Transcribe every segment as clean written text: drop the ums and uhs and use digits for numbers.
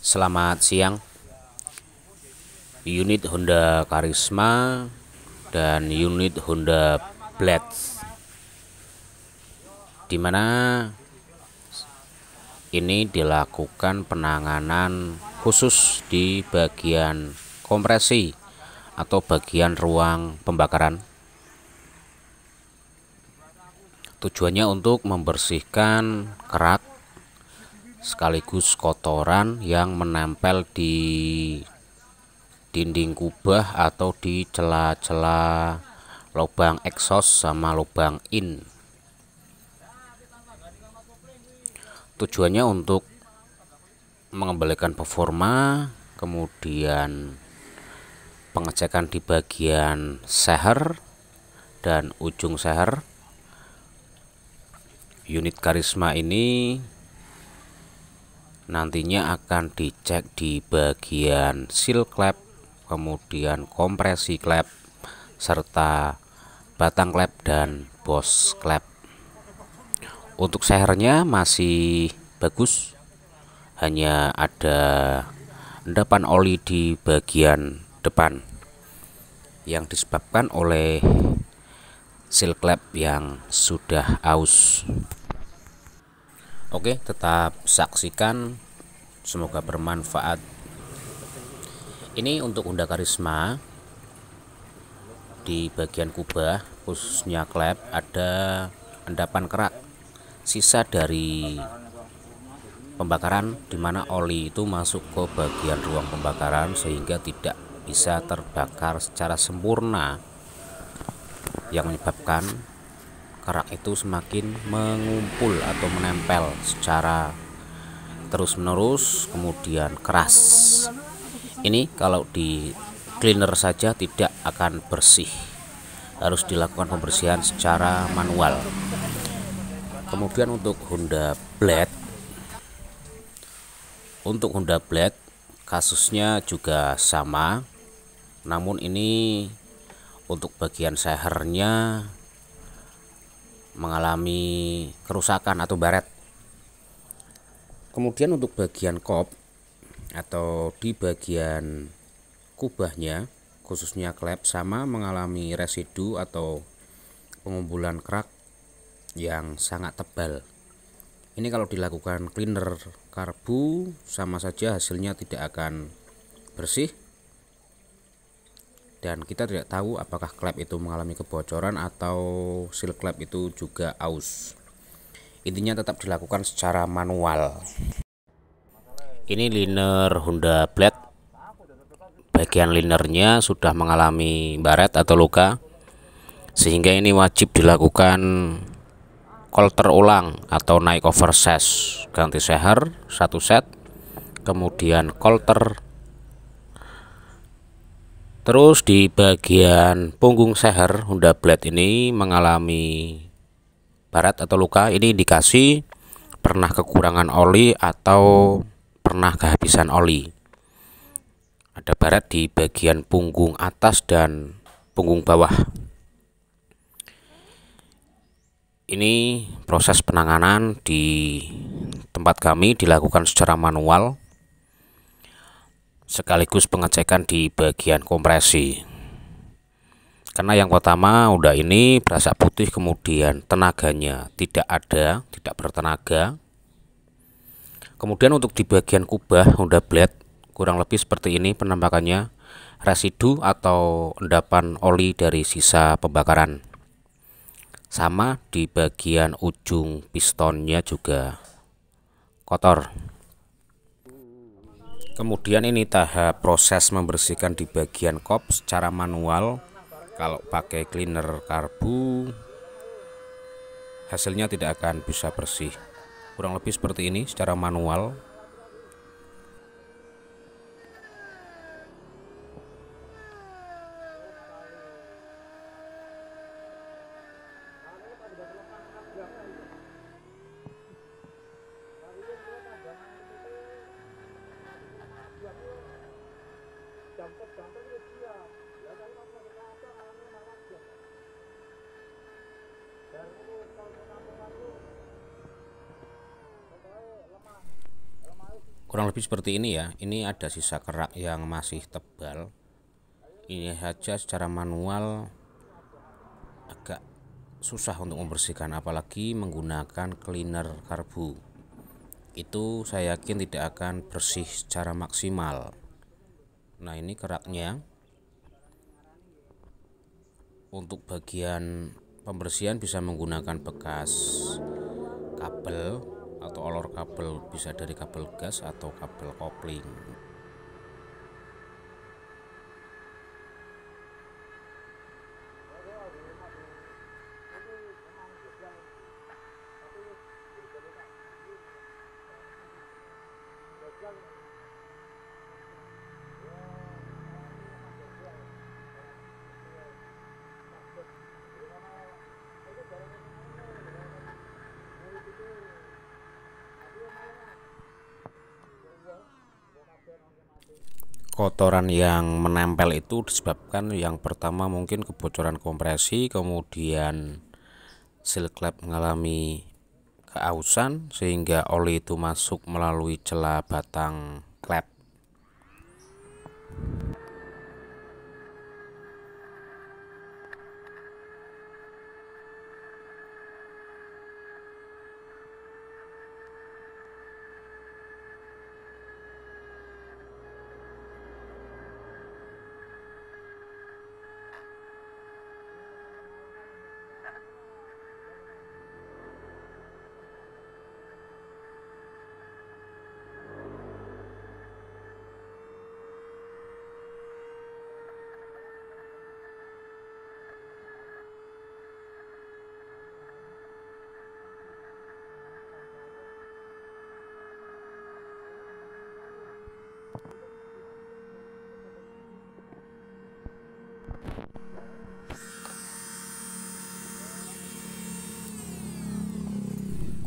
Selamat siang. Unit Honda Karisma dan unit Honda Blade, dimana ini dilakukan penanganan khusus di bagian kompresi atau bagian ruang pembakaran. Tujuannya untuk membersihkan kerak sekaligus kotoran yang menempel di dinding kubah atau di celah-celah lubang exhaust sama lubang in. Tujuannya untuk mengembalikan performa, kemudian pengecekan di bagian seher dan ujung seher. Unit Karisma ini nantinya akan dicek di bagian seal klep, kemudian kompresi klep, serta batang klep dan bos klep. Untuk sehernya masih bagus, hanya ada endapan oli di bagian depan yang disebabkan oleh seal klep yang sudah aus. Oke, tetap saksikan, semoga bermanfaat. Ini untuk Honda Karisma. Di bagian kubah khususnya klep ada endapan kerak, sisa dari pembakaran, dimana oli itu masuk ke bagian ruang pembakaran sehingga tidak bisa terbakar secara sempurna, yang menyebabkan kerak itu semakin mengumpul atau menempel secara terus-menerus, kemudian keras. Ini kalau di cleaner saja tidak akan bersih, harus dilakukan pembersihan secara manual. Kemudian untuk Honda Blade, kasusnya juga sama, namun ini untuk bagian sehernya mengalami kerusakan atau baret. Kemudian untuk bagian kop atau di bagian kubahnya khususnya klep sama mengalami residu atau pengumpulan kerak yang sangat tebal. Ini kalau dilakukan cleaner karbu sama saja hasilnya tidak akan bersih, dan kita tidak tahu apakah klep itu mengalami kebocoran atau seal klep itu juga aus. Intinya tetap dilakukan secara manual. Ini liner Honda Blade, bagian linernya sudah mengalami baret atau luka, sehingga ini wajib dilakukan kolter ulang atau naik over size, ganti seher 1 set, kemudian kolter. Terus di bagian punggung seher Honda Blade ini mengalami baret atau luka. Ini indikasi pernah kekurangan oli atau pernah kehabisan oli. Ada baret di bagian punggung atas dan punggung bawah. Ini proses penanganan di tempat kami dilakukan secara manual, sekaligus pengecekan di bagian kompresi. Karena yang pertama udah ini berasa putih, kemudian tenaganya tidak ada, tidak bertenaga. Kemudian untuk di bagian kubah Honda Blade kurang lebih seperti ini penampakannya, residu atau endapan oli dari sisa pembakaran. Sama di bagian ujung pistonnya juga kotor. Kemudian ini tahap proses membersihkan di bagian kop secara manual. Kalau pakai cleaner karbu hasilnya tidak akan bisa bersih. Kurang lebih seperti ini secara manual. Kurang lebih seperti ini ya. Ini ada sisa kerak yang masih tebal. Ini saja secara manual agak susah untuk membersihkan, apalagi menggunakan cleaner karbu. Itu saya yakin tidak akan bersih secara maksimal. Nah, ini keraknya. Untuk bagian pembersihan bisa menggunakan bekas kabel atau olor kabel, bisa dari kabel gas atau kabel kopling. Kotoran yang menempel itu disebabkan yang pertama mungkin kebocoran kompresi, kemudian seal klep mengalami keausan sehingga oli itu masuk melalui celah batang klep.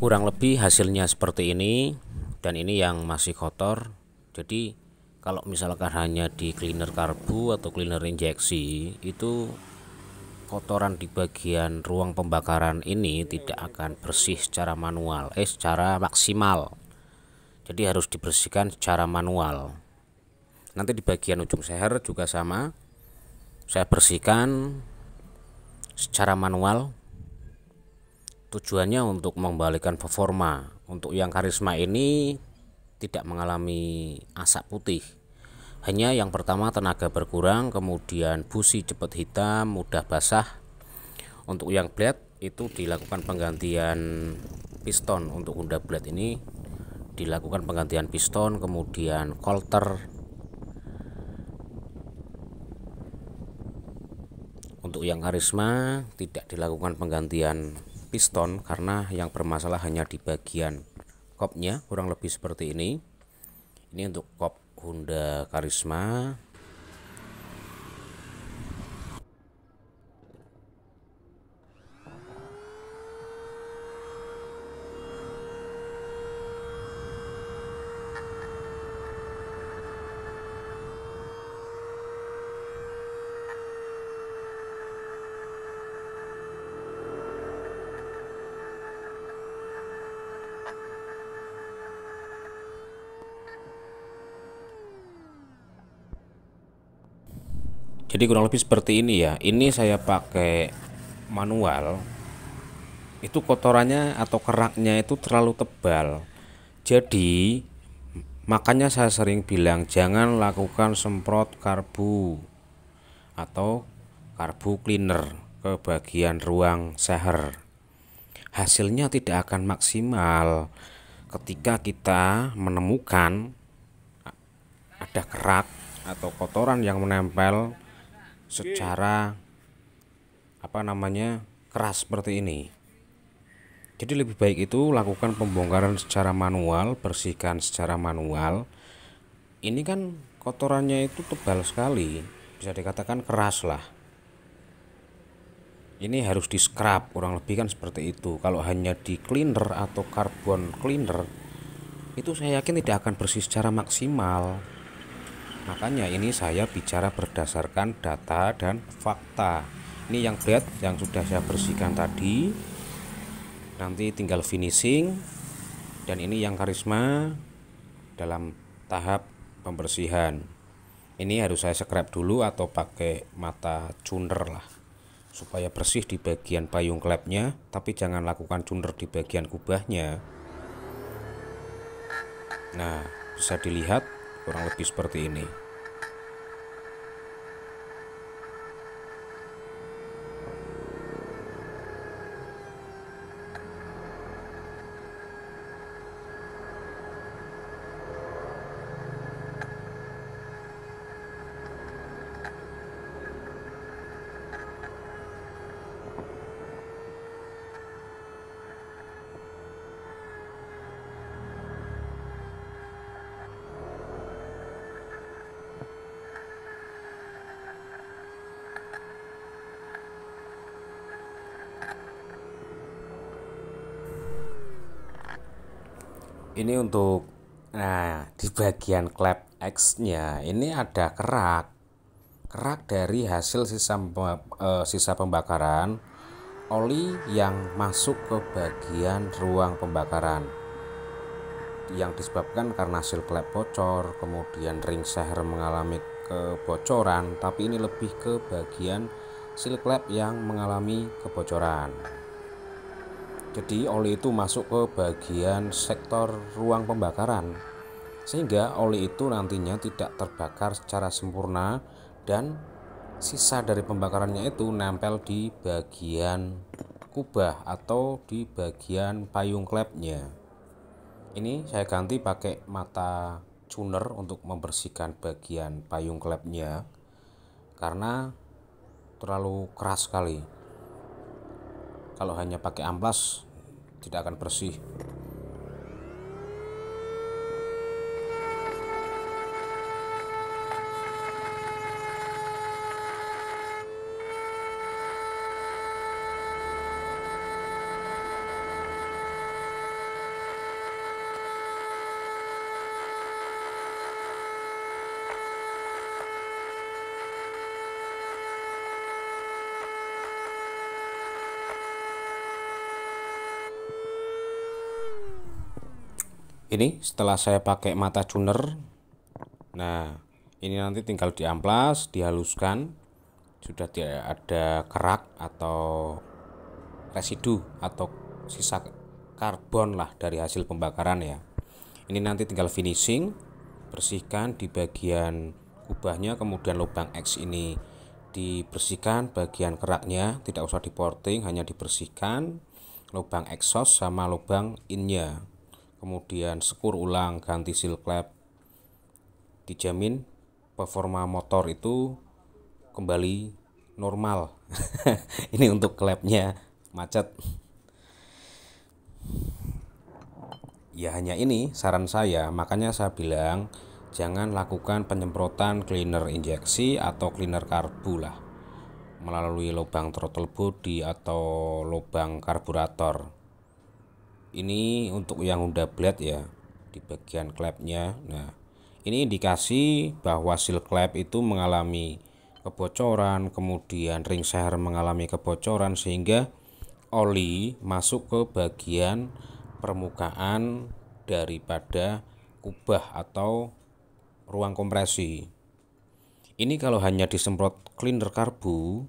Kurang lebih hasilnya seperti ini, dan ini yang masih kotor. Jadi kalau misalkan hanya di cleaner karbu atau cleaner injeksi, itu kotoran di bagian ruang pembakaran ini tidak akan bersih secara manual, secara maksimal. Jadi harus dibersihkan secara manual. Nanti di bagian ujung seher juga sama, saya bersihkan secara manual. Tujuannya untuk membalikan performa. Untuk yang karisma ini tidak mengalami asap putih. Hanya yang pertama tenaga berkurang, kemudian busi cepat hitam, mudah basah. Untuk yang blade itu dilakukan penggantian piston. Untuk Honda Blade ini dilakukan penggantian piston, kemudian coulter. Untuk yang karisma tidak dilakukan penggantian piston karena yang bermasalah hanya di bagian kopnya, kurang lebih seperti ini. Ini untuk kop Honda Karisma. Jadi kurang lebih seperti ini ya. Ini saya pakai manual. Itu kotorannya atau keraknya itu terlalu tebal. Jadi makanya saya sering bilang jangan lakukan semprot karbu atau karbu cleaner ke bagian ruang seher. Hasilnya tidak akan maksimal ketika kita menemukan ada kerak atau kotoran yang menempel secara keras seperti ini. Jadi lebih baik itu lakukan pembongkaran secara manual, bersihkan secara manual. Ini kan kotorannya itu tebal sekali, bisa dikatakan keras lah. Ini harus di scrub, kurang lebih kan seperti itu. Kalau hanya di cleaner atau carbon cleaner, itu saya yakin tidak akan bersih secara maksimal. Makanya ini saya bicara berdasarkan data dan fakta. Ini yang blade yang sudah saya bersihkan tadi, nanti tinggal finishing. Dan ini yang karisma dalam tahap pembersihan. Ini harus saya scrap dulu atau pakai mata cuner lah, supaya bersih di bagian payung klepnya, tapi jangan lakukan cuner di bagian kubahnya. Nah, bisa dilihat kurang lebih seperti ini. Ini untuk di bagian klep X-nya ini ada kerak dari hasil sisa pembakaran oli yang masuk ke bagian ruang pembakaran, yang disebabkan karena seal klep bocor, kemudian ring seher mengalami kebocoran, tapi ini lebih ke bagian seal klep yang mengalami kebocoran. Jadi oli itu masuk ke bagian sektor ruang pembakaran, sehingga oli itu nantinya tidak terbakar secara sempurna dan sisa dari pembakarannya itu nempel di bagian kubah atau di bagian payung klepnya. Ini saya ganti pakai mata tuner untuk membersihkan bagian payung klepnya karena terlalu keras sekali. Kalau hanya pakai amplas tidak akan bersih. Ini setelah saya pakai mata tuner, nah ini nanti tinggal diamplas, dihaluskan, sudah tidak ada kerak atau residu atau sisa karbon lah dari hasil pembakaran ya. Ini nanti tinggal finishing, bersihkan di bagian kubahnya, kemudian lubang X ini dibersihkan bagian keraknya, tidak usah diporting, hanya dibersihkan lubang exhaust sama lubang innya. Kemudian sekur ulang, ganti seal klep, dijamin performa motor itu kembali normal. Ini untuk klepnya macet. Ya hanya ini saran saya, makanya saya bilang jangan lakukan penyemprotan cleaner injeksi atau cleaner karbu lah melalui lubang throttle body atau lubang karburator. Ini untuk yang Honda Blade ya, di bagian klepnya. Nah, ini indikasi bahwa seal klep itu mengalami kebocoran, kemudian ring seher mengalami kebocoran, sehingga oli masuk ke bagian permukaan daripada kubah atau ruang kompresi. Ini kalau hanya disemprot cleaner karbu,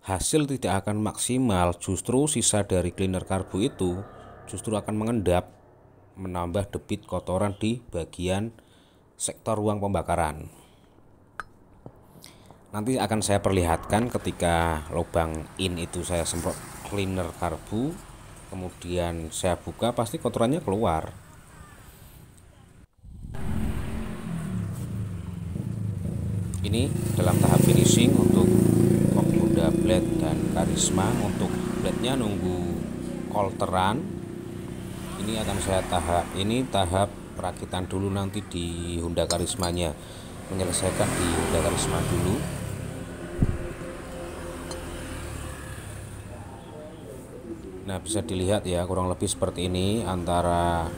hasil tidak akan maksimal. Justru sisa dari cleaner karbu itu justru akan mengendap, menambah debit kotoran di bagian sektor ruang pembakaran. Nanti akan saya perlihatkan ketika lubang in itu saya semprot cleaner karbu, kemudian saya buka, pasti kotorannya keluar. Ini dalam tahap finishing untuk Honda Blade dan Karisma. Untuk blade-nya nunggu kolteran. Ini akan saya tahap perakitan dulu nanti di Honda Karismanya, menyelesaikan di Honda Karisma dulu. Nah, bisa dilihat ya, kurang lebih seperti ini antara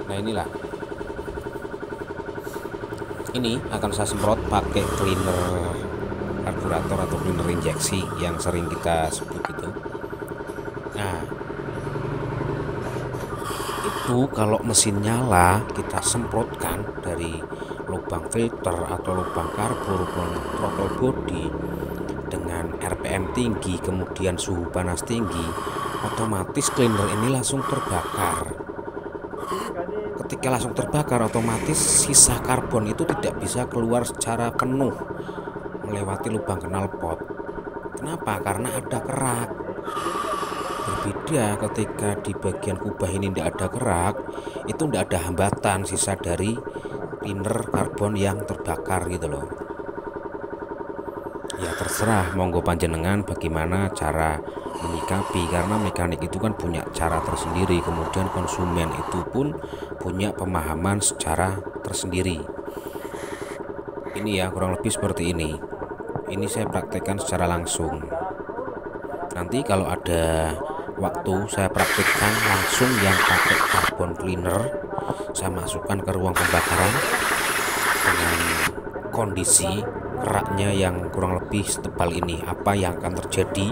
nah inilah, ini akan saya semprot pakai cleaner karburator atau cleaner injeksi yang sering kita sebut itu. Nah, itu kalau mesin nyala kita semprotkan dari lubang filter atau lubang karbo, lubang throttle body dengan RPM tinggi, kemudian suhu panas tinggi, otomatis cleaner ini langsung terbakar. Ketika langsung terbakar, otomatis sisa karbon itu tidak bisa keluar secara penuh melewati lubang knalpot. Kenapa? Karena ada kerak. Berbeda ketika di bagian kubah ini tidak ada kerak, itu tidak ada hambatan sisa dari cleaner karbon yang terbakar gitu loh. Ya terserah monggo panjenengan bagaimana cara menyikapi, karena mekanik itu kan punya cara tersendiri, kemudian konsumen itu pun punya pemahaman secara tersendiri. Ini ya kurang lebih seperti ini. Ini saya praktekkan secara langsung. Nanti kalau ada waktu saya praktikkan langsung yang pakai carbon cleaner, saya masukkan ke ruang pembakaran dengan kondisi keraknya yang kurang lebih setebal ini. Apa yang akan terjadi?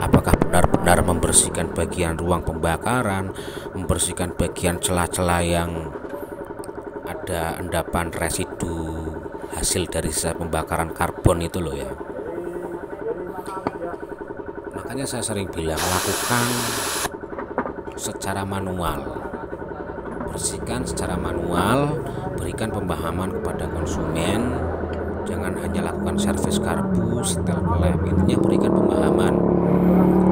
Apakah benar-benar membersihkan bagian ruang pembakaran, membersihkan bagian celah-celah yang ada endapan residu hasil dari sisa pembakaran karbon itu loh ya. Makanya saya sering bilang lakukan secara manual, bersihkan secara manual, berikan pemahaman kepada konsumen. Jangan hanya lakukan servis karbu, setel klep, intinya berikan pemahaman.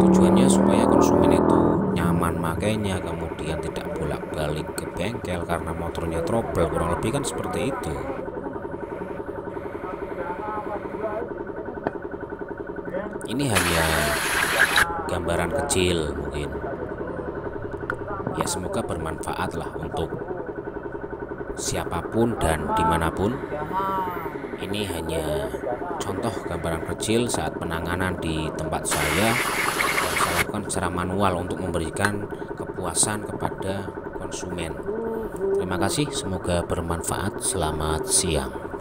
Tujuannya supaya konsumen itu nyaman makainya, kemudian tidak bolak-balik ke bengkel karena motornya trouble, kurang lebih kan seperti itu. Ini hanya gambaran kecil mungkin. Ya semoga bermanfaat lah untuk siapapun dan dimanapun. Ini hanya contoh gambaran kecil saat penanganan di tempat saya yang saya lakukan secara manual untuk memberikan kepuasan kepada konsumen. Terima kasih, semoga bermanfaat. Selamat siang.